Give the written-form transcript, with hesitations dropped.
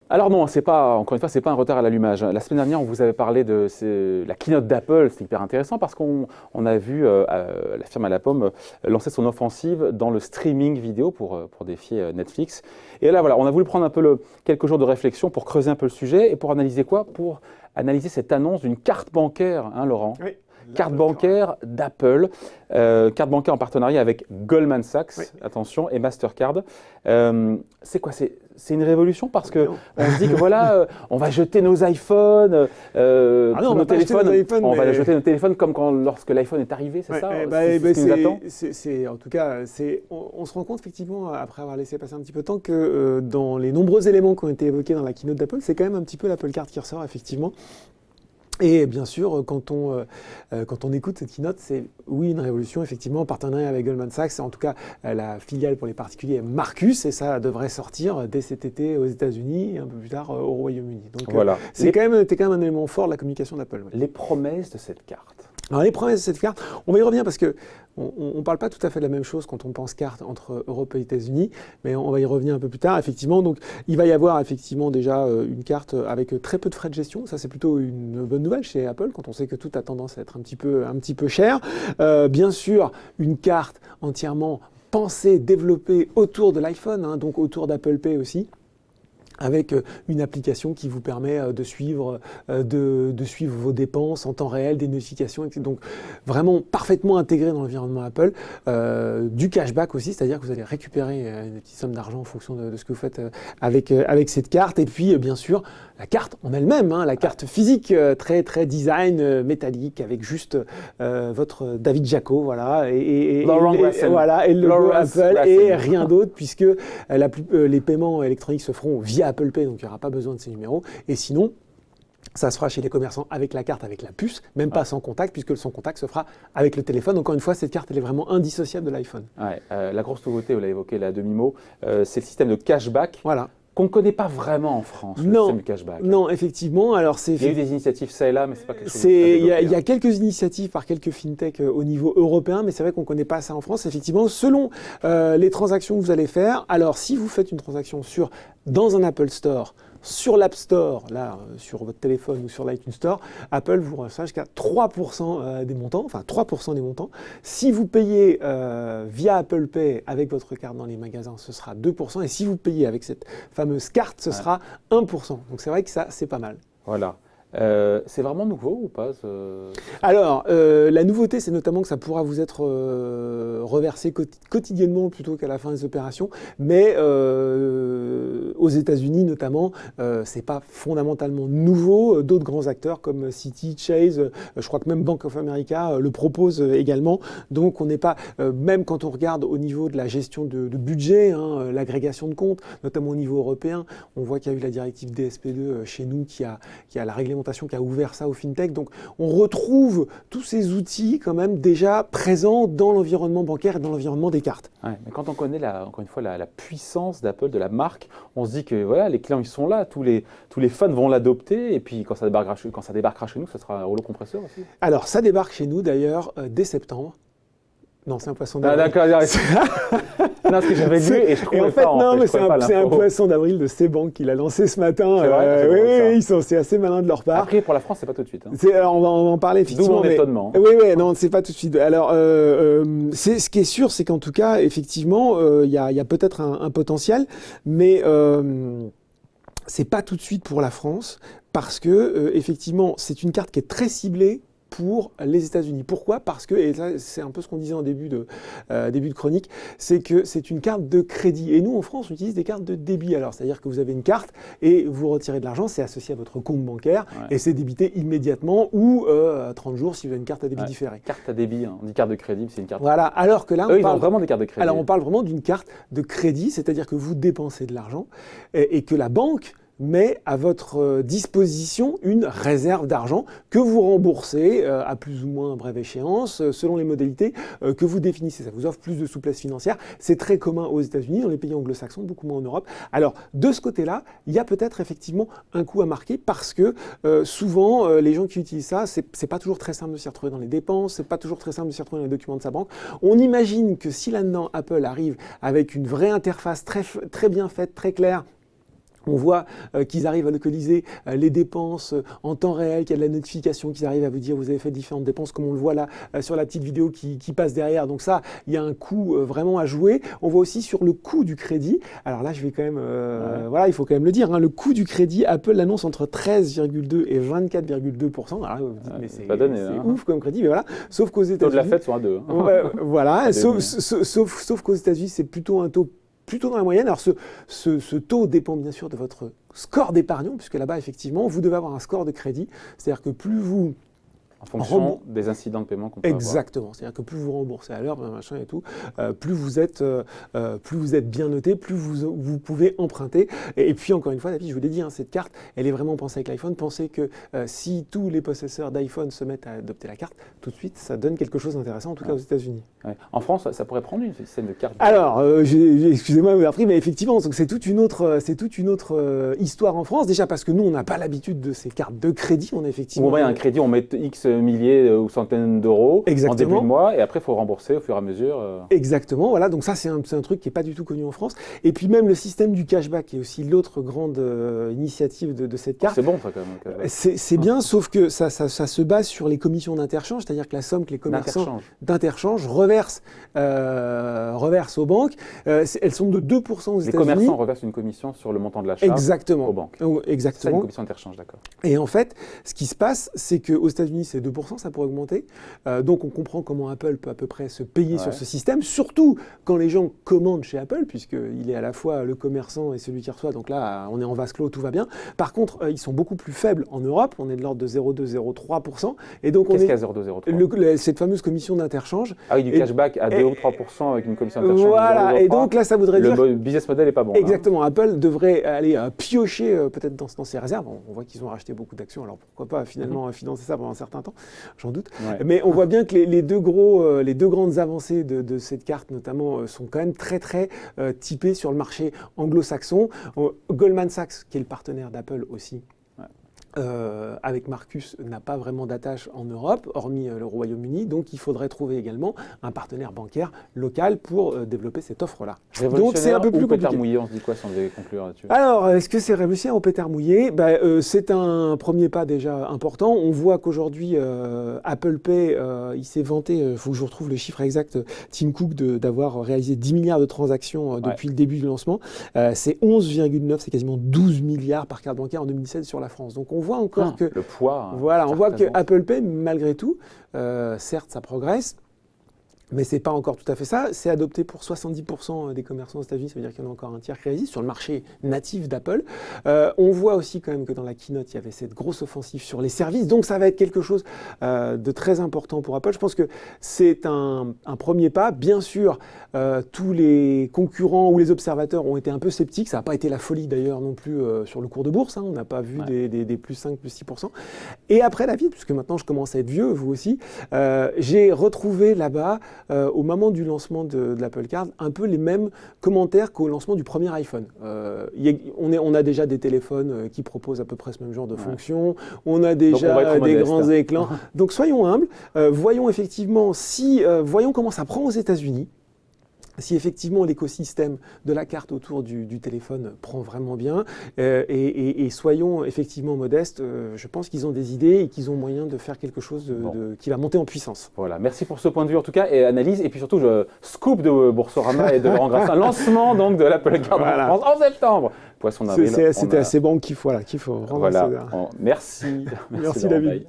Alors non, c'est pas, encore une fois, c'est pas un retard à l'allumage. La semaine dernière, on vous avait parlé de la keynote d'Apple. C'était hyper intéressant parce qu'on a vu la firme à la pomme lancer son offensive dans le streaming vidéo pour défier Netflix. Et là, voilà, on a voulu prendre un peu quelques jours de réflexion pour creuser un peu le sujet et pour analyser quoi? Pour analyser cette annonce d'une carte bancaire, hein, Laurent? Oui. Carte bancaire d'Apple, carte bancaire en partenariat avec Goldman Sachs, oui. Attention, et Mastercard. C'est quoi? C'est une révolution parce qu'on se dit que voilà, on va jeter nos iPhones, nos téléphones, on va jeter nos téléphones comme lorsque l'iPhone est arrivé, c'est ça? C'est ce qui nous attend. En tout cas, on se rend compte effectivement, après avoir laissé passer un petit peu de temps, que dans les nombreux éléments qui ont été évoqués dans la keynote d'Apple, c'est quand même un petit peu l'Apple Card qui ressort effectivement. Et bien sûr, quand on écoute cette keynote, c'est oui une révolution, effectivement, en partenariat avec Goldman Sachs, en tout cas la filiale pour les particuliers Marcus, et ça devrait sortir dès cet été aux États-Unis et un peu plus tard au Royaume-Uni. Donc voilà. C'était quand même un élément fort de la communication d'Apple. Ouais. Les promesses de cette carte. Alors les promesses de cette carte, on va y revenir parce que on ne parle pas tout à fait de la même chose quand on pense carte entre Europe et États-Unis, mais on va y revenir un peu plus tard. Effectivement, donc il va y avoir effectivement déjà une carte avec très peu de frais de gestion. Ça, c'est plutôt une bonne nouvelle chez Apple quand on sait que tout a tendance à être un petit peu cher. Bien sûr, une carte entièrement pensée, développée autour de l'iPhone, hein, donc autour d'Apple Pay aussi, avec une application qui vous permet de suivre vos dépenses en temps réel, des notifications, etc. Donc vraiment parfaitement intégré dans l'environnement Apple. Du cashback aussi, c'est-à-dire que vous allez récupérer une petite somme d'argent en fonction de ce que vous faites avec cette carte. Et puis bien sûr, la carte en elle-même, hein, la carte physique, très très design métallique, avec juste votre David Jaco, voilà, et le logo Apple et rien d'autre, puisque les paiements électroniques se feront via Apple Pay, donc il n'y aura pas besoin de ces numéros. Et sinon, ça se fera chez les commerçants avec la carte, avec la puce, même pas sans contact, puisque le sans contact se fera avec le téléphone. Encore une fois, cette carte, elle est vraiment indissociable de l'iPhone. Ouais, la grosse nouveauté, vous l'avez évoqué là à demi-mot, c'est le système de cashback. Voilà. Qu'on ne connaît pas vraiment en France, le système de cashback. Non, effectivement. Alors il y a eu des initiatives ça et là, mais c'est pas quelque chose il y a quelques initiatives par quelques fintechs au niveau européen, mais c'est vrai qu'on ne connaît pas ça en France. Effectivement, selon les transactions que vous allez faire, alors si vous faites une transaction dans un Apple Store, sur l'App Store, là, sur votre téléphone ou sur l'iTunes Store, Apple vous reçoit jusqu'à 3% des montants, enfin 3% des montants. Si vous payez via Apple Pay avec votre carte dans les magasins, ce sera 2%. Et si vous payez avec cette fameuse carte, ce sera 1%. Donc c'est vrai que ça, c'est pas mal. Voilà. C'est vraiment nouveau ou pas Alors, la nouveauté, c'est notamment que ça pourra vous être reversé quotidiennement plutôt qu'à la fin des opérations, mais aux États-Unis notamment, c'est pas fondamentalement nouveau. D'autres grands acteurs comme Citi, Chase, je crois que même Bank of America le proposent également. Donc, on n'est pas, même quand on regarde au niveau de la gestion de budget, hein, l'agrégation de comptes, notamment au niveau européen, on voit qu'il y a eu la directive DSP2 chez nous qui a la réglementation qui a ouvert ça aux fintech. Donc, on retrouve tous ces outils quand même déjà présents dans l'environnement bancaire et dans l'environnement des cartes. Ouais, mais quand on connaît encore une fois la puissance d'Apple, de la marque, on se dit que voilà, les clients ils sont là, tous les fans vont l'adopter et puis quand ça débarquera chez nous, ça sera un rouleau compresseur aussi. Alors, ça débarque chez nous d'ailleurs dès septembre. Non, c'est un poisson d'avril. Ah d'accord, non, ce que j'avais lu et je trouvais pas. Non, mais c'est un poisson d'avril de Cbank qu'il a lancé ce matin. C'est vrai, c'est assez malin de leur part. Après, pour la France, c'est pas tout de suite. Hein. Alors, on va en parler effectivement. D'où mon étonnement. Oui, non, c'est pas tout de suite. Alors, ce qui est sûr, c'est qu'en tout cas, effectivement, il y a peut-être un potentiel, mais c'est pas tout de suite pour la France parce que effectivement, c'est une carte qui est très ciblée pour les États-Unis. Pourquoi? Parce que, et ça c'est un peu ce qu'on disait en début de chronique, c'est que c'est une carte de crédit. Et nous, en France, on utilise des cartes de débit. Alors, c'est-à-dire que vous avez une carte et vous retirez de l'argent, c'est associé à votre compte bancaire et c'est débité immédiatement ou 30 jours si vous avez une carte à débit différé. Carte à débit, hein. On dit carte de crédit, mais c'est une carte. Voilà, alors que là, ils ont vraiment des cartes de crédit. Alors, on parle vraiment d'une carte de crédit, c'est-à-dire que vous dépensez de l'argent et que la banque met à votre disposition une réserve d'argent que vous remboursez à plus ou moins brève échéance, selon les modalités que vous définissez. Ça vous offre plus de souplesse financière. C'est très commun aux États-Unis, dans les pays anglo-saxons, beaucoup moins en Europe. Alors, de ce côté-là, il y a peut-être effectivement un coup à marquer parce que souvent, les gens qui utilisent ça, c'est pas toujours très simple de s'y retrouver dans les dépenses, c'est pas toujours très simple de s'y retrouver dans les documents de sa banque. On imagine que si là-dedans, Apple arrive avec une vraie interface très bien faite, très claire, on voit qu'ils arrivent à localiser les dépenses en temps réel, qu'il y a de la notification, qu'ils arrivent à vous dire vous avez fait différentes dépenses, comme on le voit là sur la petite vidéo qui passe derrière. Donc ça, il y a un coût vraiment à jouer. On voit aussi sur le coût du crédit. Alors là, je vais quand même, voilà, il faut quand même le dire, hein, le coût du crédit, Apple l'annonce entre 13,2 et 24,2%. Alors là, vous vous dites, mais c'est ouf comme crédit, mais voilà. Sauf qu'aux États-Unis, de la fête sont à 2. Voilà, sauf qu'aux États-Unis, c'est plutôt un taux plutôt dans la moyenne. Alors ce taux dépend bien sûr de votre score d'épargnant, puisque là-bas, effectivement, vous devez avoir un score de crédit. C'est-à-dire que plus vous... En fonction des incidents de paiement qu'on peut avoir. Exactement. C'est-à-dire que plus vous remboursez à l'heure, machin et tout, plus vous êtes bien noté, plus vous pouvez emprunter. Et puis, encore une fois, David, je vous l'ai dit, hein, cette carte, elle est vraiment pensée avec l'iPhone. Pensez que si tous les possesseurs d'iPhone se mettent à adopter la carte, tout de suite, ça donne quelque chose d'intéressant, en tout cas aux États-Unis. Ouais. En France, ça pourrait prendre une scène de carte. Alors, excusez-moi de vous avoir pris, mais effectivement, c'est toute une autre histoire en France. Déjà parce que nous, on n'a pas l'habitude de ces cartes de crédit. On a effectivement. On va un crédit, on met X milliers ou centaines d'euros en début de mois, et après, il faut rembourser au fur et à mesure. Exactement, voilà. Donc ça, c'est un truc qui n'est pas du tout connu en France. Et puis même le système du cashback, qui est aussi l'autre grande initiative de cette carte. C'est bon, ça, quand même. C'est bien, sauf que ça se base sur les commissions d'interchange, c'est-à-dire que la somme que les commerçants d'interchange reversent aux banques, elles sont de 2% aux États-Unis. Les commerçants reversent une commission sur le montant de l'achat aux banques. Exactement. C'est ça, une commission d'interchange, d'accord. Et en fait, ce qui se passe, c'est qu'aux États-Unis, c'est 2%, ça pourrait augmenter. Donc on comprend comment Apple peut à peu près se payer sur ce système, surtout quand les gens commandent chez Apple, puisqu'il est à la fois le commerçant et celui qui reçoit. Donc là, on est en vase clos, tout va bien. Par contre, ils sont beaucoup plus faibles en Europe. On est de l'ordre de 0,2-0,3%. Et donc qu'est-ce qu'il y a 0,2-0,3 ? Cette fameuse commission d'interchange. Ah oui, du cashback à 2 ou 3% avec une commission d'interchange. Voilà, et donc là, ça voudrait dire... Le business model n'est pas bon. Exactement, Apple devrait aller piocher peut-être dans ses réserves. On voit qu'ils ont racheté beaucoup d'actions, alors pourquoi pas finalement financer ça pendant un certain temps, j'en doute. Ouais. Mais on voit bien que les deux grandes avancées de cette carte, notamment, sont quand même très typées sur le marché anglo-saxon. Goldman Sachs, qui est le partenaire d'Apple aussi, avec Marcus, n'a pas vraiment d'attache en Europe, hormis le Royaume-Uni. Donc, il faudrait trouver également un partenaire bancaire local pour développer cette offre-là. Donc, c'est un peu plus compliqué. Pétard mouillé, on se dit quoi si on devait conclure là-dessus ? Alors, est-ce que c'est révolutionnaire au pétard mouillé ? C'est un premier pas déjà important. On voit qu'aujourd'hui, Apple Pay, il s'est vanté, il faut que je retrouve le chiffre exact, Tim Cook, d'avoir réalisé 10 milliards de transactions depuis le début du lancement. C'est 11,9, c'est quasiment 12 milliards par carte bancaire en 2017 sur la France. Donc, on voit encore que le poids. Voilà, on voit que Apple Pay, malgré tout, certes, ça progresse, mais c'est pas encore tout à fait ça. C'est adopté pour 70% des commerçants aux États-Unis, ça veut dire qu'il y en a encore un tiers qui résiste sur le marché natif d'Apple. On voit aussi quand même que dans la keynote, il y avait cette grosse offensive sur les services, donc ça va être quelque chose de très important pour Apple. Je pense que c'est un premier pas. Bien sûr, tous les concurrents ou les observateurs ont été un peu sceptiques. Ça n'a pas été la folie d'ailleurs non plus sur le cours de bourse. Hein. On n'a pas vu des plus 5, plus 6%. Et après la vie, puisque maintenant je commence à être vieux, vous aussi, j'ai retrouvé là-bas, au moment du lancement de l'Apple Card, un peu les mêmes commentaires qu'au lancement du premier iPhone. On a déjà des téléphones qui proposent à peu près ce même genre de fonctions. On a déjà des grands écrans. Donc soyons humbles. Voyons effectivement voyons comment ça prend aux États-Unis. Si effectivement l'écosystème de la carte autour du téléphone prend vraiment bien, et soyons effectivement modestes, je pense qu'ils ont des idées et qu'ils ont moyen de faire quelque chose qui va monter en puissance. Voilà, merci pour ce point de vue en tout cas, et analyse, et puis surtout scoop de Boursorama et de Laurent Grassin, lancement donc de l'Apple Card en France en septembre. Poisson d'avril. C'était assez bon qu'il faut rendre. Voilà. Merci David.